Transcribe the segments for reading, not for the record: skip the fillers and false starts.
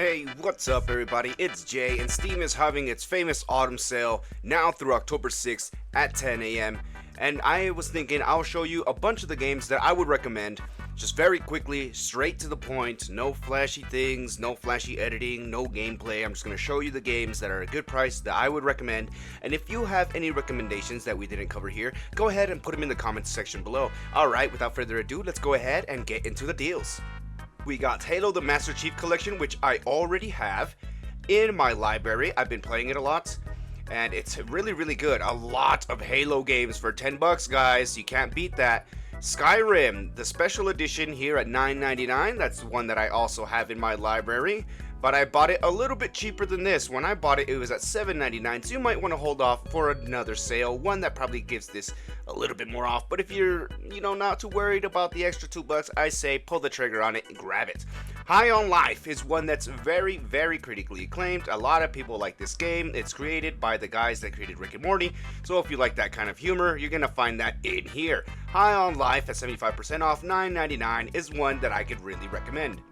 Hey, what's up everybody? It's Jay, and Steam is having its famous autumn sale now through October 6th at 10 a.m. And I was thinking I'll show you a bunch of the games that I would recommend, just very quickly, straight to the point, no flashy things, no flashy editing, no gameplay. I'm just going to show you the games that are a good price that I would recommend, and if you have any recommendations that we didn't cover here, go ahead and put them in the comments section below. Alright, without further ado, let's go ahead and get into the deals. We got Halo the Master Chief Collection, which I already have in my library. I've been playing it a lot, and it's really good. A lot of Halo games for 10 bucks, guys. You can't beat that. Skyrim, the special edition here at $9.99. That's one that I also have in my library, but I bought it a little bit cheaper than this. When I bought it, it was at $7.99, so you might want to hold off for another sale, one that probably gives this a little bit more off. But if you're, not too worried about the extra $2, I say pull the trigger on it and grab it. High on Life is one that's very critically acclaimed. A lot of people like this game. It's created by the guys that created Rick and Morty, so if you like that kind of humor, you're gonna find that in here. High on Life at 75% off, $9.99 is one that I could really recommend.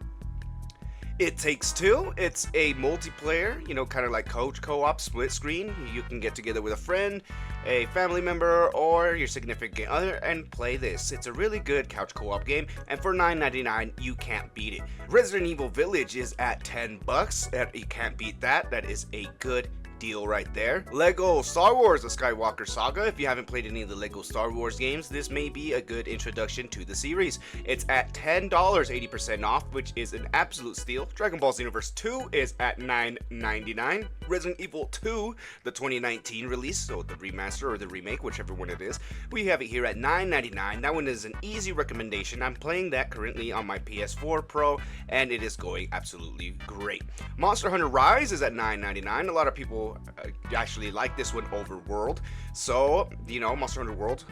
It Takes Two, it's a multiplayer, kind of like couch co-op split screen. You can get together with a friend, a family member, or your significant other and play this. It's a really good couch co-op game, and for $9.99, you can't beat it. Resident Evil Village is at 10 bucks, and you can't beat that. That is a good deal right there. Lego Star Wars: The Skywalker Saga. If you haven't played any of the Lego Star Wars games, this may be a good introduction to the series. It's at $10, 80% off, which is an absolute steal. Dragon Ball Xenoverse 2 is at $9.99. Resident Evil 2, the 2019 release, so the remaster or the remake, whichever one it is, we have it here at $9.99. That one is an easy recommendation. I'm playing that currently on my PS4 Pro, and it is going absolutely great. Monster Hunter Rise is at $9.99. A lot of people actually like this one over World, so Monster Hunter World,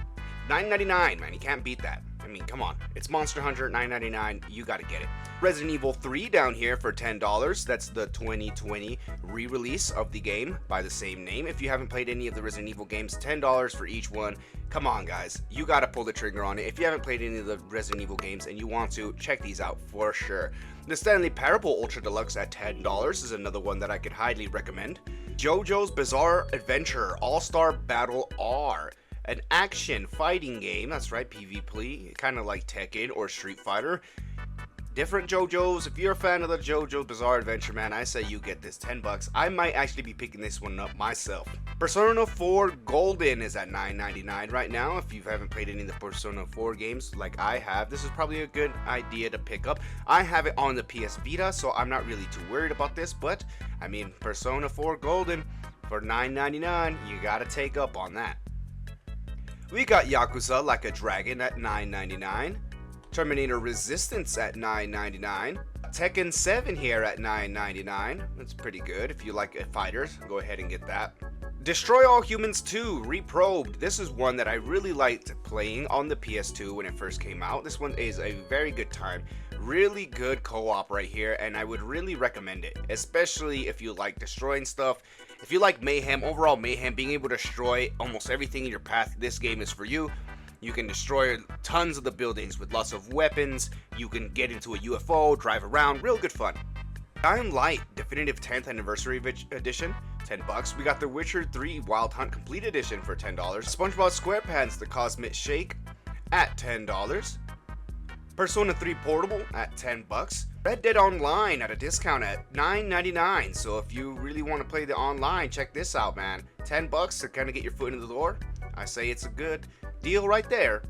$9.99, man, you can't beat that. I mean, come on, it's Monster Hunter, $9.99, you gotta get it. Resident Evil 3 down here for $10. That's the 2020 re-release of the game by the same name. If you haven't played any of the Resident Evil games, $10 for each one. Come on, guys, you gotta pull the trigger on it. If you haven't played any of the Resident Evil games and you want to, check these out for sure. The Stanley Parable Ultra Deluxe at $10 is another one that I could highly recommend. JoJo's Bizarre Adventure All-Star Battle R, an action fighting game, that's right, PvP, kind of like Tekken or Street Fighter. Different JoJo's. If you're a fan of the JoJo's Bizarre Adventure, man, I say you get this, 10 bucks. I might actually be picking this one up myself. Persona 4 Golden is at $9.99 right now. If you haven't played any of the Persona 4 games like I have, this is probably a good idea to pick up. I have it on the PS Vita, so I'm not really too worried about this, but I mean, Persona 4 Golden for $9.99, you gotta take up on that. We got Yakuza Like a Dragon at $9.99. Terminator Resistance at $9.99. Tekken 7 here at $9.99. That's pretty good. If you like fighters, go ahead and get that. Destroy All Humans 2 Reprobed. This is one that I really liked playing on the PS2 when it first came out. This one is a very good time. Really good co-op right here, and I would really recommend it, especially if you like destroying stuff. If you like mayhem, overall mayhem, being able to destroy almost everything in your path, this game is for you. You can destroy tons of the buildings with lots of weapons. You can get into a UFO, drive around, real good fun. Dying Light Definitive 10th Anniversary Edition, 10 bucks. We got The Witcher 3 Wild Hunt Complete Edition for $10. SpongeBob SquarePants The Cosmic Shake at $10. Persona 3 Portable at 10 bucks. Red Dead Online at a discount at $9.99. So if you really want to play the online, check this out, man. 10 bucks to kind of get your foot in the door. I say it's a good deal right there.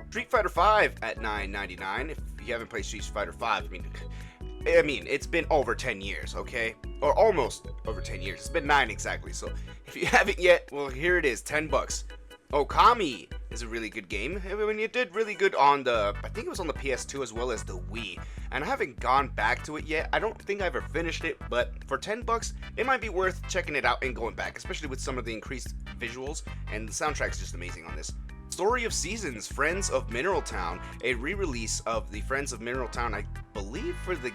Street Fighter 5 at $9.99. If you haven't played Street Fighter 5, I mean, it's been over 10 years, okay? Or almost over 10 years. It's been 9 exactly. So if you haven't yet, well, here it is, 10 bucks. Okami is a really good game. I mean, it did really good on I think it was on the PS2 as well as the Wii. And I haven't gone back to it yet. I don't think I ever finished it, but for 10 bucks, it might be worth checking it out and going back, especially with some of the increased visuals, and the soundtrack's just amazing on this. Story of Seasons, Friends of Mineral Town, a re-release of the Friends of Mineral Town, I believe for the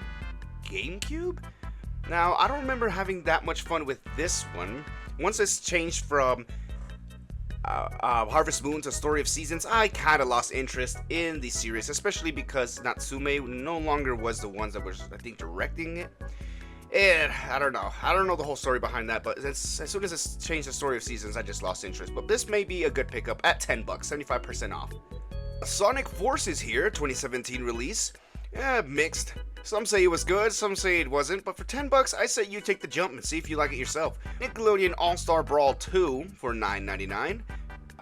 GameCube? Now, I don't remember having that much fun with this one. Once it's changed from Harvest Moon's A Story of Seasons. I kind of lost interest in the series, especially because Natsume no longer was the ones that was, I think, directing it. And I don't know the whole story behind that, but as soon as it changed the Story of Seasons, I just lost interest. But this may be a good pickup at $10, 75% off. Sonic Forces here, 2017 release. Mixed. Some say it was good, some say it wasn't, but for $10, I say you take the jump and see if you like it yourself. Nickelodeon All-Star Brawl 2 for $9.99.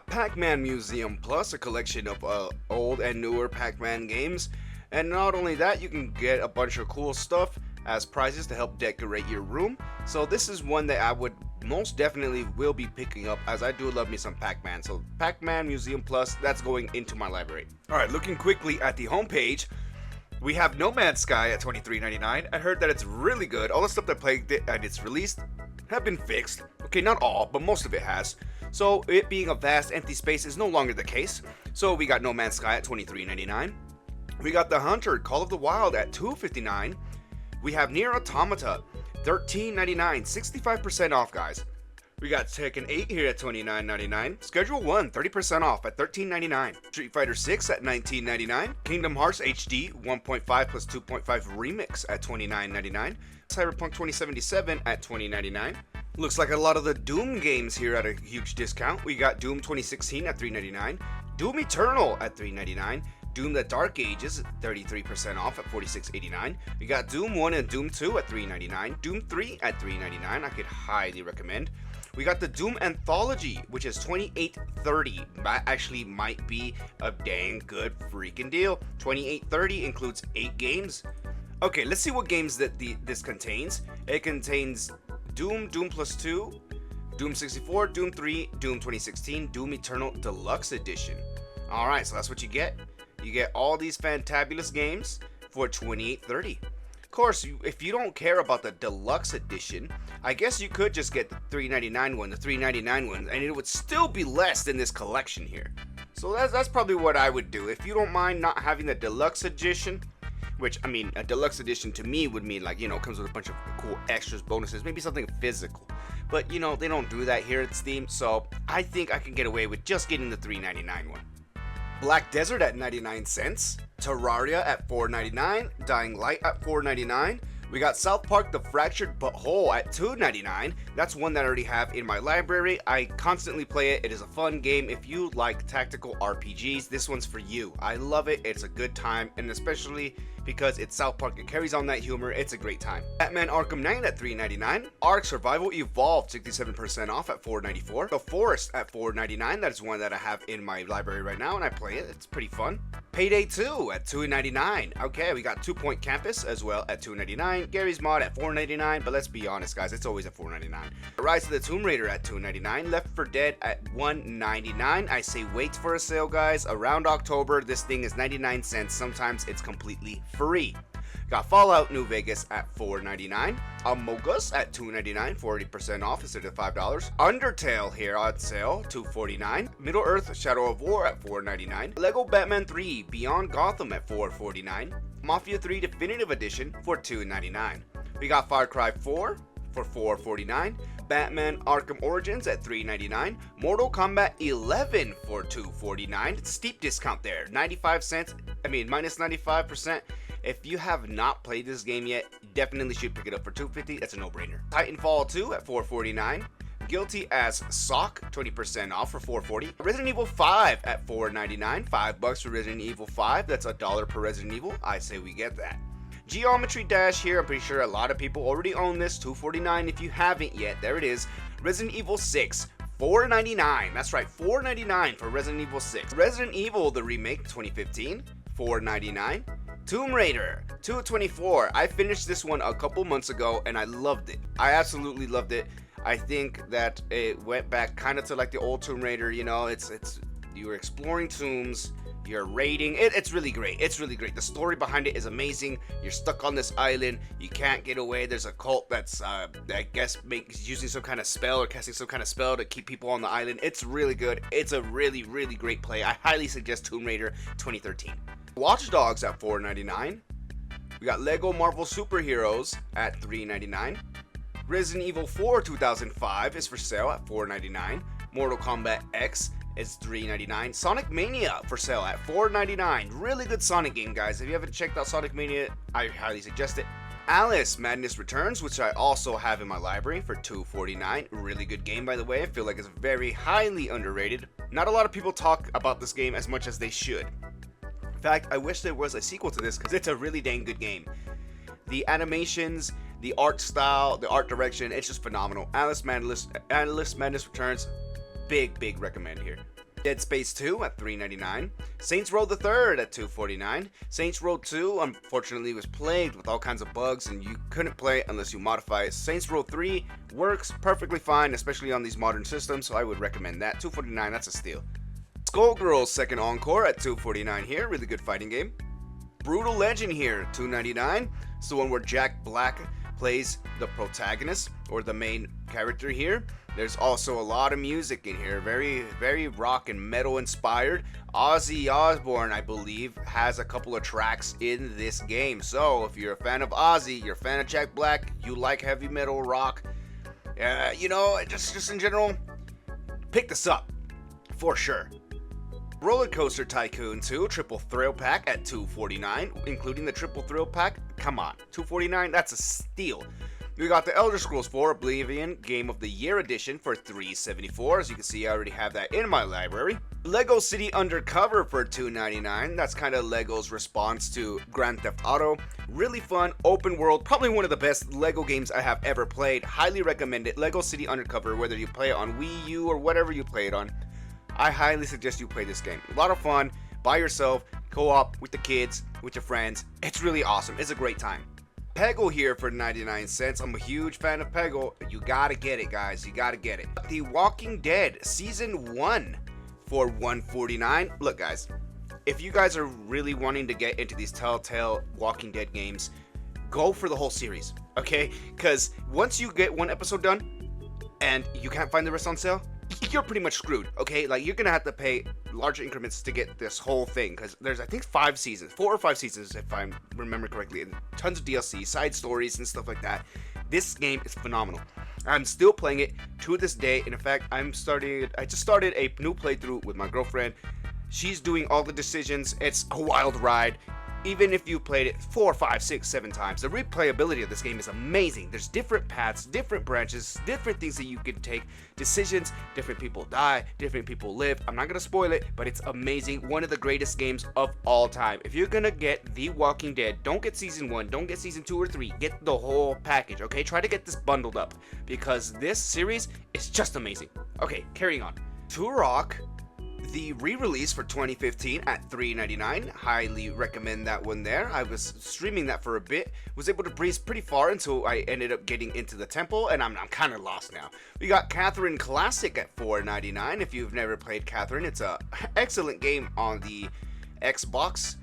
Pac-Man Museum Plus, a collection of old and newer Pac-Man games. And not only that, you can get a bunch of cool stuff as prizes to help decorate your room. So this is one that I would most definitely will be picking up, as I do love me some Pac-Man. So Pac-Man Museum Plus, that's going into my library. Alright, looking quickly at the homepage, we have No Man's Sky at $23.99. I heard that it's really good. All the stuff that plagued it at its release have been fixed. Okay, not all, but most of it has. So it being a vast empty space is no longer the case. So we got No Man's Sky at $23.99. We got The Hunter Call of the Wild at $2.59. We have Nier Automata, $13.99, 65% off, guys. We got Tekken 8 here at $29.99. Schedule 1, 30% off at $13.99. Street Fighter 6 at $19.99. Kingdom Hearts HD 1.5 plus 2.5 Remix at $29.99. Cyberpunk 2077 at $20.99. Looks like a lot of the Doom games here at a huge discount. We got Doom 2016 at $3.99. Doom Eternal at $3.99. Doom The Dark Ages, 33% off at $46.89. We got Doom 1 and Doom 2 at $3.99. Doom 3 at $3.99. I could highly recommend. We got the Doom Anthology, which is $28.30. That actually might be a dang good freaking deal. $28.30 includes 8 games. Okay, let's see what games that this contains. It contains Doom, Doom Plus 2, Doom 64, Doom 3, Doom 2016, Doom Eternal Deluxe Edition. Alright, so that's what you get. You get all these fantabulous games for $28.30. Of course, if you don't care about the deluxe edition, I guess you could just get the $3.99 one, the $3.99 one, and it would still be less than this collection here. So that's probably what I would do. If you don't mind not having the deluxe edition, which, I mean, a deluxe edition to me would mean, like, you know, comes with a bunch of cool extras, bonuses, maybe something physical. But, you know, they don't do that here at Steam, so I think I can get away with just getting the $3.99 one. Black Desert at 99 cents, Terraria at $4.99, Dying Light at $4.99. We got South Park The Fractured But Whole at $2.99. That's one that I already have in my library. I constantly play it. It is a fun game. If you like tactical RPGs, this one's for you. I love it. It's a good time, and especially because it's South Park, it carries on that humor. It's a great time. Batman Arkham Knight at $3.99. Ark Survival Evolved 67% off at $4.94. The Forest at $4.99. That is one that I have in my library right now, and I play it. It's pretty fun. Payday 2 at $2.99. Okay, we got 2 Point Campus as well at $2.99. Gary's Mod at $4.99, but let's be honest, guys, it's always at $4.99. Rise of the Tomb Raider at $2.99. Left 4 Dead at $1.99. I say wait for a sale, guys. Around October, this thing is 99 cents. Sometimes it's completely free. Got Fallout New Vegas at $4.99. Among Us at $2.99, 40% off instead of $5. Undertale here on sale, $2.49. Middle Earth Shadow of War at $4.99. Lego Batman 3 Beyond Gotham at $4.49. Mafia 3 Definitive Edition for $2.99. We got Far Cry 4 for $4.49. Batman Arkham Origins at $3.99. Mortal Kombat 11 for $2.49. Steep discount there, 95 cents. I mean, minus 95%. If you have not played this game yet, you definitely should pick it up for $2.50. That's a no-brainer. Titanfall 2 at $4.49. Guilty as Sock, 20% off for $4.40. Resident Evil 5 at $4.99. $5 for Resident Evil 5. That's $1 per Resident Evil. I say we get that. Geometry Dash here. I'm pretty sure a lot of people already own this. $2.49 if you haven't yet. There it is. Resident Evil 6. $4.99. That's right, $4.99 for Resident Evil 6. Resident Evil, the remake, 2015. $4.99. Tomb Raider, $2.24. I finished this one a couple months ago and I loved it. I absolutely loved it. I think that it went back kind of to like the old Tomb Raider, you know, it's you're exploring tombs, you're raiding. It's really great. It's really great. The story behind it is amazing. You're stuck on this island. You can't get away. There's a cult that's, I guess, using some kind of spell or casting some kind of spell to keep people on the island. It's really good. It's a really, really great play. I highly suggest Tomb Raider 2013. Watch Dogs at $4.99. We got Lego Marvel Superheroes at $3.99. Resident Evil 4 2005 is for sale at $4.99. Mortal Kombat X is $3.99. Sonic Mania for sale at $4.99. Really good Sonic game, guys. If you haven't checked out Sonic Mania, I highly suggest it. Alice Madness Returns, which I also have in my library for $2.49. Really good game, by the way. I feel like it's very highly underrated. Not a lot of people talk about this game as much as they should. In fact, I wish there was a sequel to this because it's a really dang good game. The animations, the art style, the art direction, it's just phenomenal. Alice Madness Returns, big recommend here. Dead Space 2 at $3.99. Saints Row the Third at $2.49. Saints Row 2 unfortunately was plagued with all kinds of bugs and you couldn't play it unless you modify it. Saints Row 3 works perfectly fine, especially on these modern systems, so I would recommend that. $2.49, that's a steal. Skullgirls Second Encore at $2.49 here, really good fighting game. Brutal Legend here, $2.99. It's the one where Jack Black plays the protagonist or the main character here. There's also a lot of music in here, very rock and metal inspired. Ozzy Osbourne, I believe, has a couple of tracks in this game. So if you're a fan of Ozzy, you're a fan of Jack Black, you like heavy metal rock, you know, just in general, pick this up for sure. Roller Coaster Tycoon 2 Triple Thrill Pack at $2.49, including the Triple Thrill Pack. Come on, $2.49, that's a steal. We got the Elder Scrolls 4 Oblivion Game of the Year Edition for $3.74. As you can see, I already have that in my library. Lego City Undercover for $2.99. That's kind of Lego's response to Grand Theft Auto. Really fun, open world, probably one of the best Lego games I have ever played. Highly recommend it. Lego City Undercover, whether you play it on Wii U or whatever you play it on, I highly suggest you play this game. A lot of fun, by yourself, co-op, with the kids, with your friends. It's really awesome. It's a great time. Peggle here for 99 cents. I'm a huge fan of Peggle. You gotta get it, guys. You gotta get it. The Walking Dead Season 1 for $1.49. Look, guys, if you guys are really wanting to get into these Telltale Walking Dead games, go for the whole series, okay? Because once you get one episode done and you can't find the rest on sale, you're pretty much screwed, okay? Like, you're gonna have to pay larger increments to get this whole thing, because there's, I think, 4 or 5 seasons, if I remember correctly, and tons of DLC, side stories, and stuff like that. This game is phenomenal. I'm still playing it to this day, and in fact, I just started a new playthrough with my girlfriend. She's doing all the decisions. It's a wild ride. Even if you played it 4, 5, 6, 7 times, the replayability of this game is amazing. There's different paths, different branches, different things that you can take, decisions, different people die, different people live. I'm not gonna spoil it, but it's amazing. One of the greatest games of all time. If you're gonna get The Walking Dead, don't get Season 1, don't get Season 2 or 3, get the whole package, okay? Try to get this bundled up, because this series is just amazing. Okay, carrying on. Turok, the re-release for 2015 at $3.99. Highly recommend that one there. I was streaming that for a bit, was able to breeze pretty far until I ended up getting into the temple, and I'm kind of lost now. We got Catherine Classic at $4.99. If you've never played Catherine, it's a excellent game on the Xbox.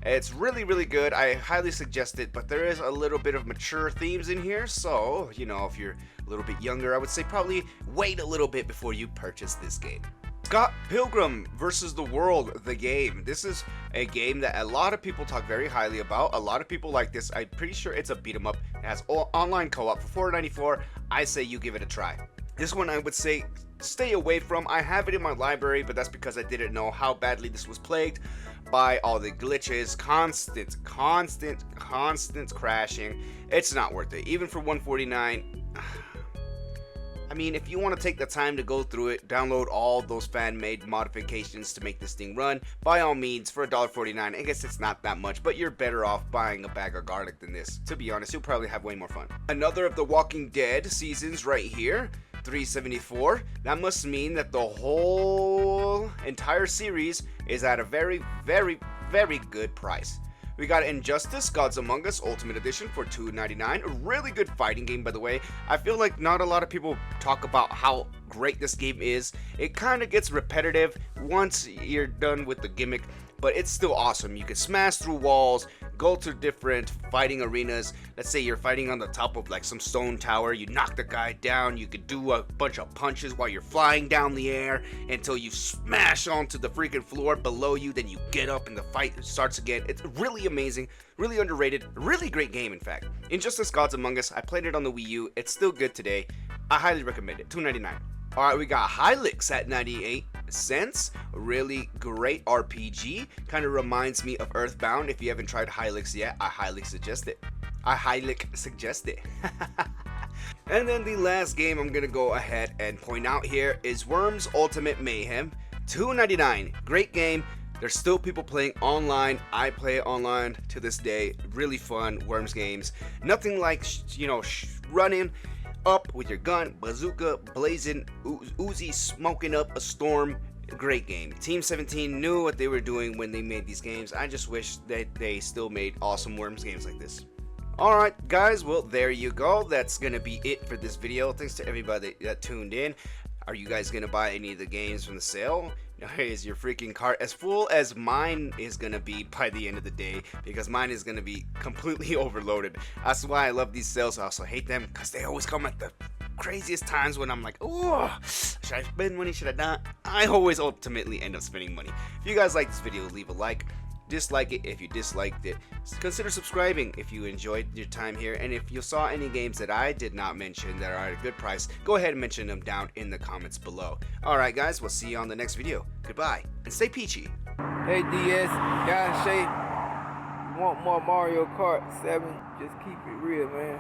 It's really good. I highly suggest it, but there is a little bit of mature themes in here, so, you know, if you're a little bit younger, I would say probably wait a little bit before you purchase this game. Scott Pilgrim vs. the World, the game. This is a game that a lot of people talk very highly about. A lot of people like this. I'm pretty sure it's a beat 'em up. It has online co-op for $4.94. I say you give it a try. This one I would say stay away from. I have it in my library, but that's because I didn't know how badly this was plagued by all the glitches, constant crashing. It's not worth it. Even for $1.49. I mean, if you want to take the time to go through it, download all those fan-made modifications to make this thing run, by all means, for $1.49. I guess it's not that much, but you're better off buying a bag of garlic than this. To be honest, you'll probably have way more fun. Another of the Walking Dead seasons right here, $3.74. That must mean that the whole entire series is at a very good price. We got Injustice Gods Among Us Ultimate Edition for $2.99. A really good fighting game, by the way. I feel like not a lot of people talk about how great this game is. It kind of gets repetitive once you're done with the gimmick, but it's still awesome. You can smash through walls, go to different fighting arenas. Let's say you're fighting on the top of like some stone tower. You knock the guy down. You could do a bunch of punches while you're flying down the air until you smash onto the freaking floor below you. Then you get up and the fight starts again. It's really amazing, really underrated, really great game, in fact. Injustice Gods Among Us. I played it on the Wii U. It's still good today. I highly recommend it. $2.99. Alright, we got Hylix at 98. sense. Really great RPG. Kind of reminds me of Earthbound. If you haven't tried Hylics yet, I highly suggest it. And then the last game I'm gonna go ahead and point out here is Worms Ultimate Mayhem. $2.99. Great game. There's still people playing online. I play it online to this day. Really fun Worms games. Nothing like running up with your gun, bazooka, blazing, Uzi smoking up a storm. Great game. Team 17 knew what they were doing when they made these games. I just wish that they still made awesome Worms games like this. Alright guys, well there you go. That's gonna be it for this video. Thanks to everybody that tuned in. Are you guys gonna buy any of the games from the sale? Is your freaking cart as full as mine is gonna be by the end of the day? Because mine is gonna be completely overloaded. That's why I love these sales. I also hate them because they always come at the craziest times when I'm like, oh, should I spend money? Should I not? I always ultimately end up spending money. If you guys like this video, leave a like. Dislike it if you disliked it. Consider subscribing if you enjoyed your time here, and if you saw any games that I did not mention that are at a good price, go ahead and mention them down in the comments below. Alright guys, we'll see you on the next video. Goodbye, and stay peachy. Hey DS, guys, say you want more Mario Kart 7, just keep it real, man.